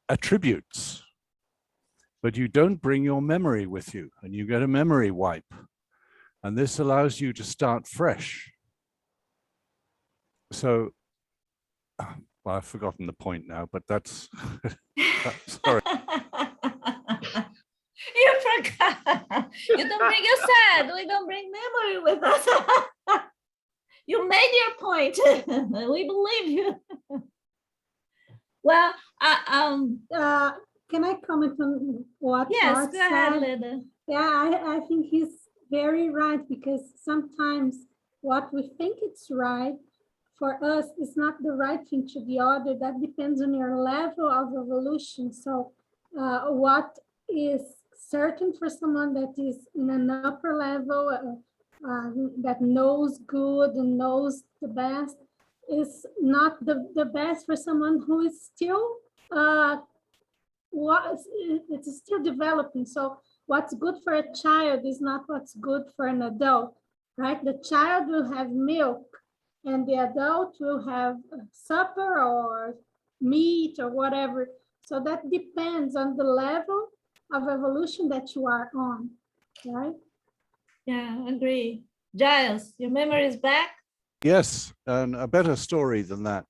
attributes, but you don't bring your memory with you, and you get a memory wipe, and this allows you to start fresh. So, well, I've forgotten the point now, but that's sorry. You forgot. You don't bring your sad. We don't bring memory with us. You made your point. We believe you. Well, can I comment on what yes, Art go ahead, said? Leda. Yeah, I think he's very right, because sometimes what we think it's right for us is not the right thing to the other. That depends on your level of evolution. So what is certain for someone that is in an upper level, that knows good and knows the best, is not the best for someone who is still it's still developing. So what's good for a child is not what's good for an adult, right? The child will have milk and the adult will have supper or meat or whatever. So that depends on the level of evolution that you are on, right? Yeah, agree. Giles, your memory is back? Yes, and a better story than that.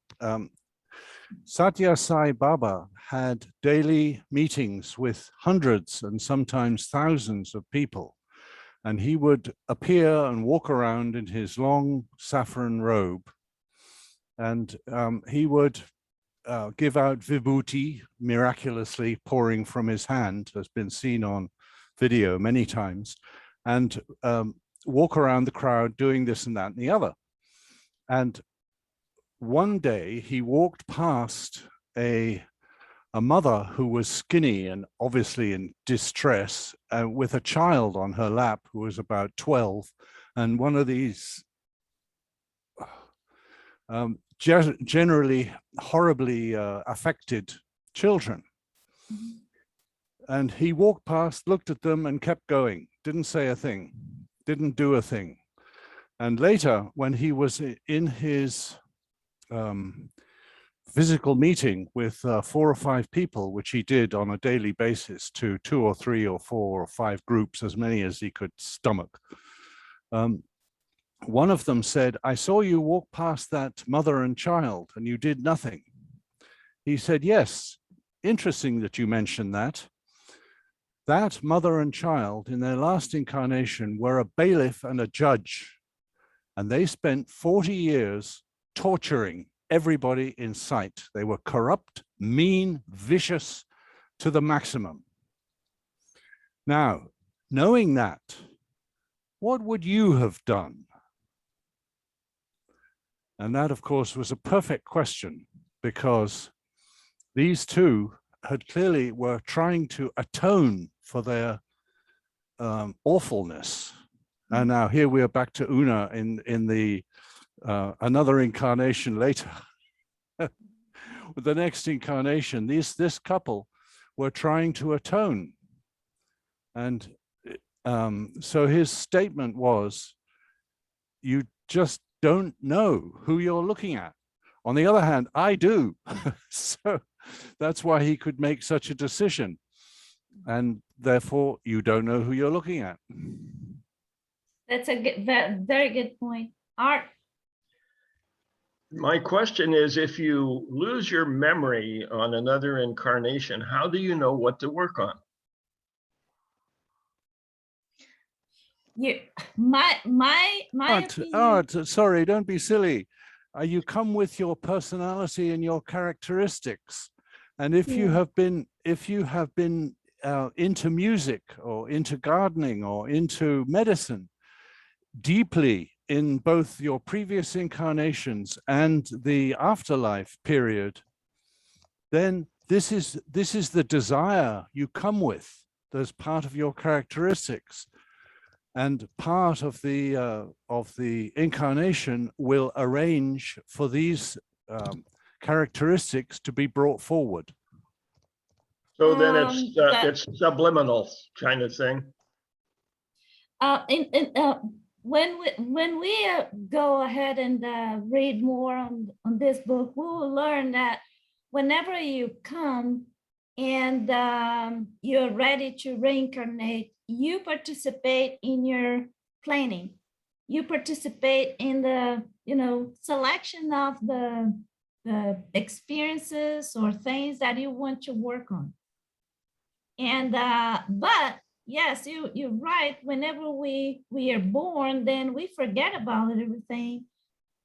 Satya Sai Baba had daily meetings with hundreds and sometimes thousands of people. And he would appear and walk around in his long saffron robe. And he would give out vibhuti, miraculously pouring from his hand, has been seen on video many times, and walk around the crowd doing this and that and the other. And one day he walked past a mother who was skinny and obviously in distress, with a child on her lap who was about 12, and one of these generally horribly affected children. And he walked past, looked at them and kept going, didn't say a thing, didn't do a thing. And later, when he was in his physical meeting with 4 or 5 people, which he did on a daily basis to 2 or 3 or 4 or 5 groups, as many as he could stomach. One of them said, "I saw you walk past that mother and child and you did nothing." He said, "Yes, interesting that you mentioned that. That mother and child in their last incarnation were a bailiff and a judge, and they spent 40 years torturing everybody in sight. They were corrupt, mean, vicious to the maximum. Now, knowing that, what would you have done?" And that, of course, was a perfect question, because these two had clearly were trying to atone for their awfulness. And now here we are back to Una in the another incarnation later. With the next incarnation, this couple were trying to atone. And so his statement was, you just don't know who you're looking at. On the other hand, I do. So that's why he could make such a decision. And therefore, you don't know who you're looking at. That's a very good point. Art. My question is, if you lose your memory on another incarnation, how do you know what to work on? My Art, sorry, don't be silly. You come with your personality and your characteristics. And if you have been into music or into gardening or into medicine deeply in both your previous incarnations and the afterlife period, then this is the desire you come with. There's part of your characteristics, and part of the incarnation will arrange for these characteristics to be brought forward. So then it's subliminal kind of thing. When we go ahead and read more on this book, we will learn that whenever you come and you're ready to reincarnate, you participate in your planning. You participate in the selection of the experiences or things that you want to work on. And but yes, you're right. Whenever we are born, then we forget about everything.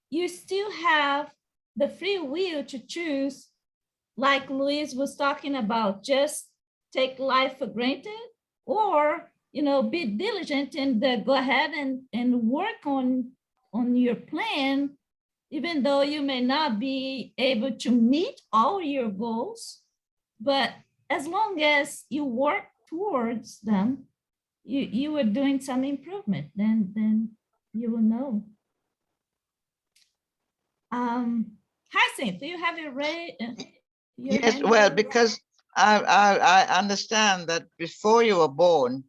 You still have the free will to choose, like Luis was talking about, just take life for granted, or be diligent and go ahead and work on your plan, even though you may not be able to meet all your goals. But as long as you work towards them, you are doing some improvement, then you will know. Hyacinth, do you have your Yes, well, because I understand that before you were born,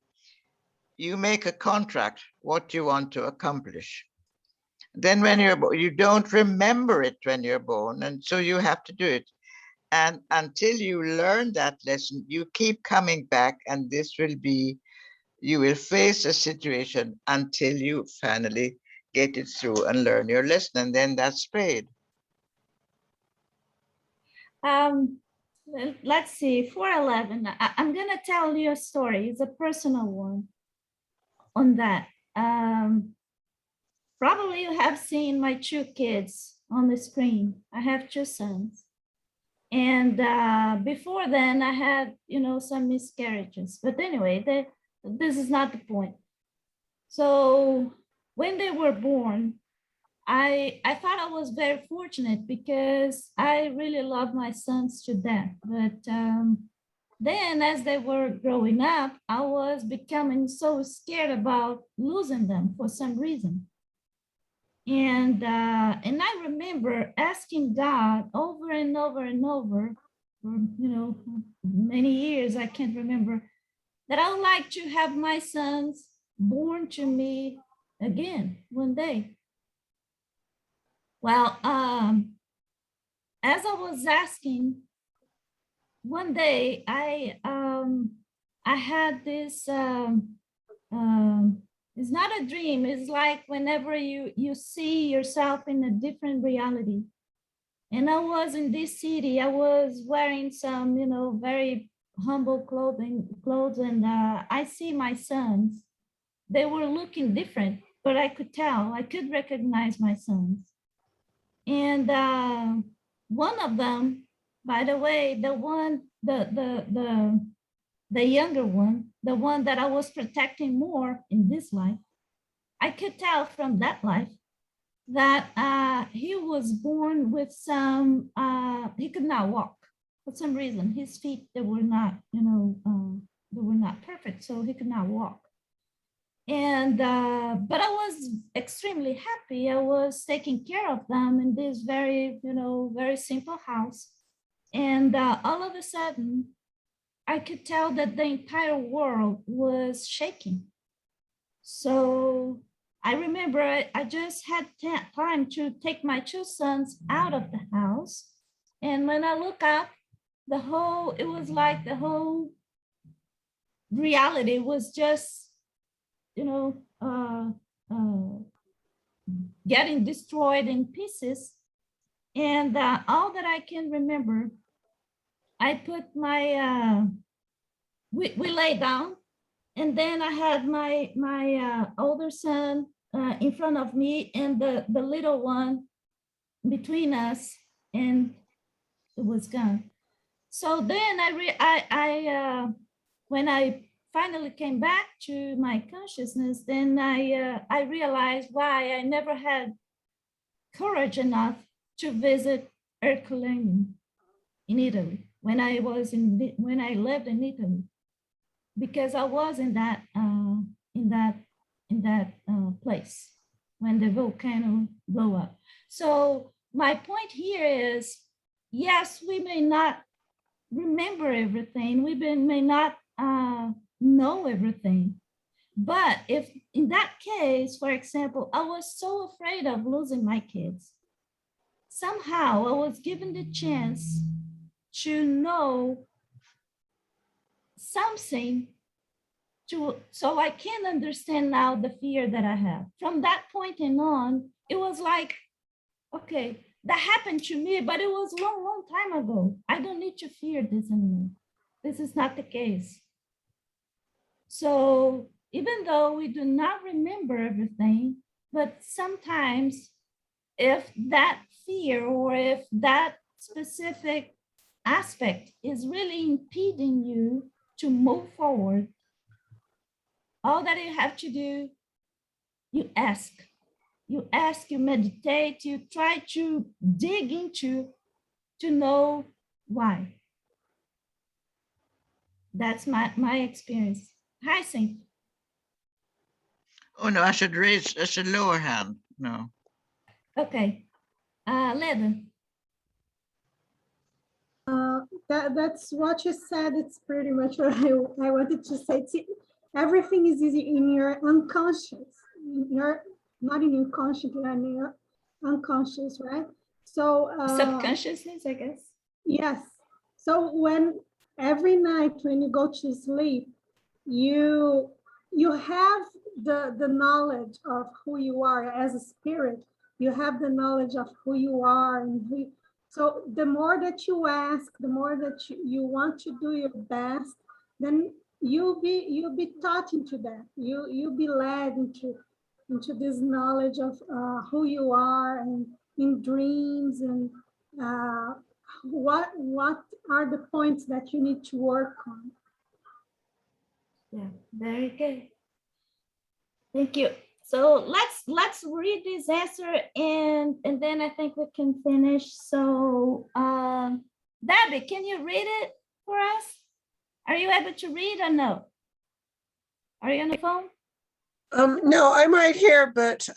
you make a contract, what you want to accomplish. Then when you don't remember it when you're born, and so you have to do it. And until you learn that lesson, you keep coming back, and this will be, you will face a situation until you finally get it through and learn your lesson, and then that's paid. Let's see, 411. I'm gonna tell you a story. It's a personal one on that. Probably you have seen my 2 kids on the screen. I have 2 sons. And before then I had, some miscarriages. But anyway, this is not the point. So when they were born, I thought I was very fortunate because I really love my sons to death. But then as they were growing up, I was becoming so scared about losing them for some reason. And I remember asking God over and over and over for, many years, I can't remember, that I would like to have my sons born to me again one day. Well, as I was asking, one day I had this, it's not a dream, it's like whenever you see yourself in a different reality. And I was in this city, I was wearing some, very humble clothes, and I see my sons. They were looking different, but I could tell, I could recognize my sons. And one of them, by the way, the younger one, the one that I was protecting more in this life, I could tell from that life that he was born with some, he could not walk for some reason. His feet, they were not, they were not perfect, so he could not walk. And but I was extremely happy. I was taking care of them in this very, very simple house. And all of a sudden, I could tell that the entire world was shaking. So I remember I just had time to take my two sons out of the house. And when I look up, it was like the whole reality was just, getting destroyed in pieces. And all that I can remember, I put my, we lay down, and then I had my older son in front of me and the little one between us, and it was gone. So then when I finally came back to my consciousness, then I realized why I never had courage enough to visit Herculaneum in Italy when I lived in Italy, because I was in that place when the volcano blew up. So my point here is, yes, we may not remember everything, we may not know everything, but if in that case, for example, I was so afraid of losing my kids, somehow I was given the chance to know something so I can understand now the fear that I have. From that point on, it was like, okay, that happened to me, but it was a long, long time ago. I don't need to fear this anymore. This is not the case. So even though we do not remember everything, but sometimes if that fear or if that specific aspect is really impeding you to move forward, all that you have to do, you ask, you meditate, you try to dig into to know why. That's my experience. Hi, Saint. Oh, no, I should lower hand. No. Okay. Leda. That's what you said. It's pretty much what I wanted to say. Everything is in your unconscious. Not in your conscious, in your unconscious, right? So Subconsciousness, I guess. Yes. So every night when you go to sleep, you have the knowledge of who you are as a spirit. You have the knowledge of who you are, and so the more that you ask, the more that you want to do your best, then you'll be taught into that. You'll be led into this knowledge of who you are, and in dreams, and what are the points that you need to work on. Yeah, very good. Thank you. So let's read this answer, and then I think we can finish. So Debbie, can you read it for us? Are you able to read or no? Are you on the phone? No, I'm right here, but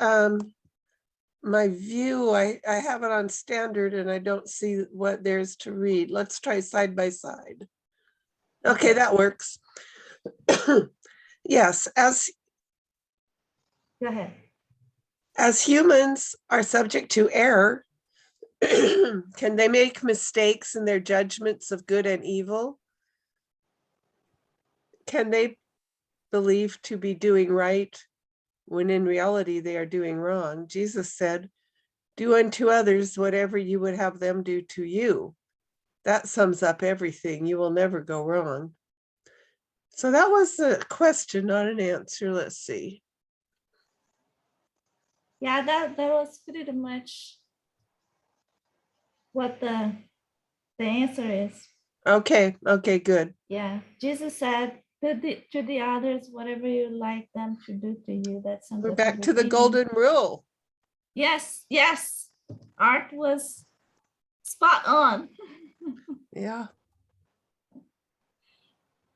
my view, I have it on standard and I don't see what there's to read. Let's try side by side. Okay, that works. Yes, Go ahead. as humans are subject to error, can they make mistakes in their judgments of good and evil? Can they believe to be doing right when in reality they are doing wrong? Jesus said, do unto others whatever you would have them do to you. That sums up everything. You will never go wrong. So that was a question, not an answer. Let's see. Yeah, that was pretty much what the answer is. Okay, good. Yeah, Jesus said to the others, whatever you like them to do to you. That's something. We're back to the golden rule. Yes, Art was spot on. Yeah.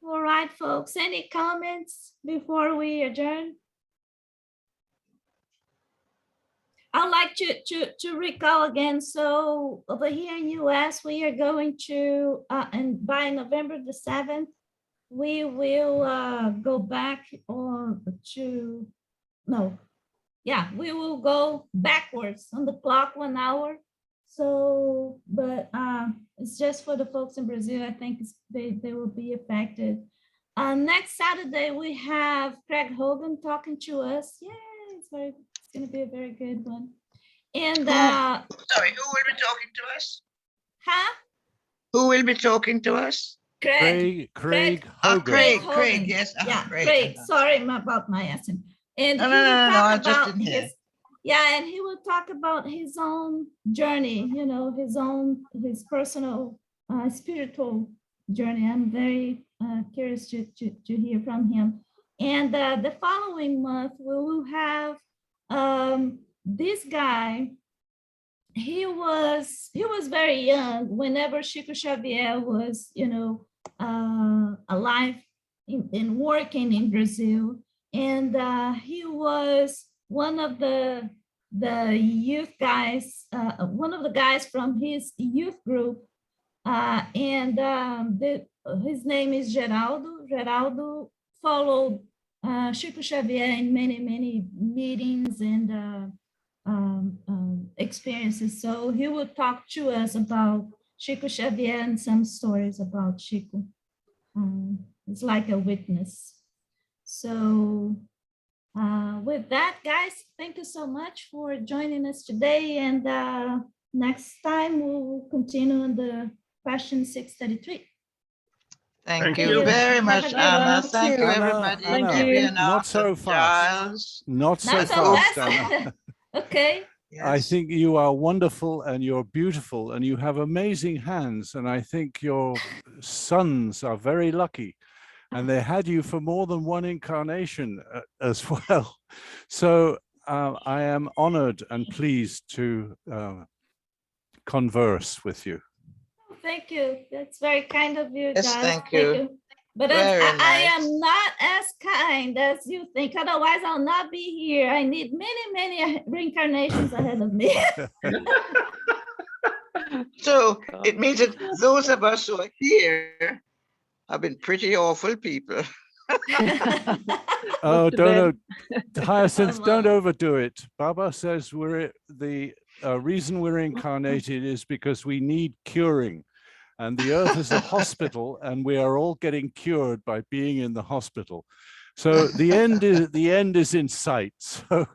All right, folks, any comments before we adjourn? I'd like to recall again. So over here in US, we are going to, and by November the 7th, we will go back we will go backwards on the clock 1 hour. So, but it's just for the folks in Brazil. I think they will be affected. Next Saturday, we have Craig Hogan talking to us. Yay, it's going to be a very good one. And sorry, who will be talking to us? Huh? Who will be talking to us? Craig Craig, Hogan. yes. Yeah, Craig. Sorry about my accent. And No, he will talk just about in here. and he will talk about his own journey, his personal spiritual journey. I'm very curious to hear from him. And the following month, we will have this guy. He was very young whenever Chico Xavier was, alive and working in Brazil. And he was one of the youth guys, one of the guys from his youth group. His name is Geraldo. Geraldo followed Chico Xavier in many meetings and experiences. So he will talk to us about Chico Xavier and some stories about Chico. It's like a witness. So with that, guys, thank you so much for joining us today. And next time we'll continue on the question 633. Thank you very much, Anna. Thank you, everybody. Anna, not so fast. Not so fast, Anna. Okay. Yes. I think you are wonderful and you're beautiful and you have amazing hands. And I think your sons are very lucky. And they had you for more than one incarnation as well. So I am honored and pleased to converse with you. Thank you. That's very kind of you, Yes, guys. thank you. But I am not as kind as you think. Otherwise, I'll not be here. I need many reincarnations ahead of me. So it means that those of us who are here have been pretty awful people. Oh, don't Hyacinth, don't overdo it. Baba says the reason we're incarnated is because we need curing. And the earth is a hospital, and we are all getting cured by being in the hospital. So the end is in sight. So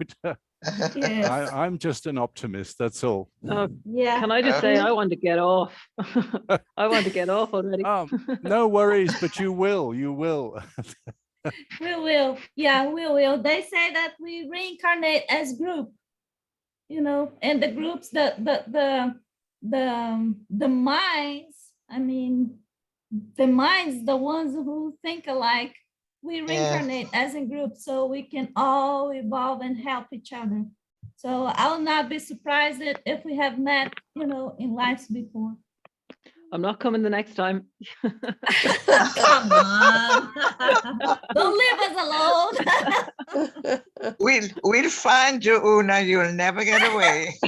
Yes. I'm just an optimist. That's all. Yeah. Can I just say I want to get off? I want to get off already. No worries, but you will. You will. We will. Yeah, we will. They say that we reincarnate as group, and the groups, the minds. I mean, the minds, the ones who think alike, we reincarnate as a group so we can all evolve and help each other. So I'll not be surprised if we have met, in lives before. I'm not coming the next time. Come on. Don't leave us alone. We'll find you, Una. You'll never get away.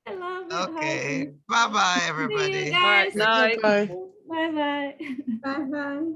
I love it. Okay. Heidi. Bye-bye, See you everybody. All right, guys. night. Bye. Bye bye. Bye-bye.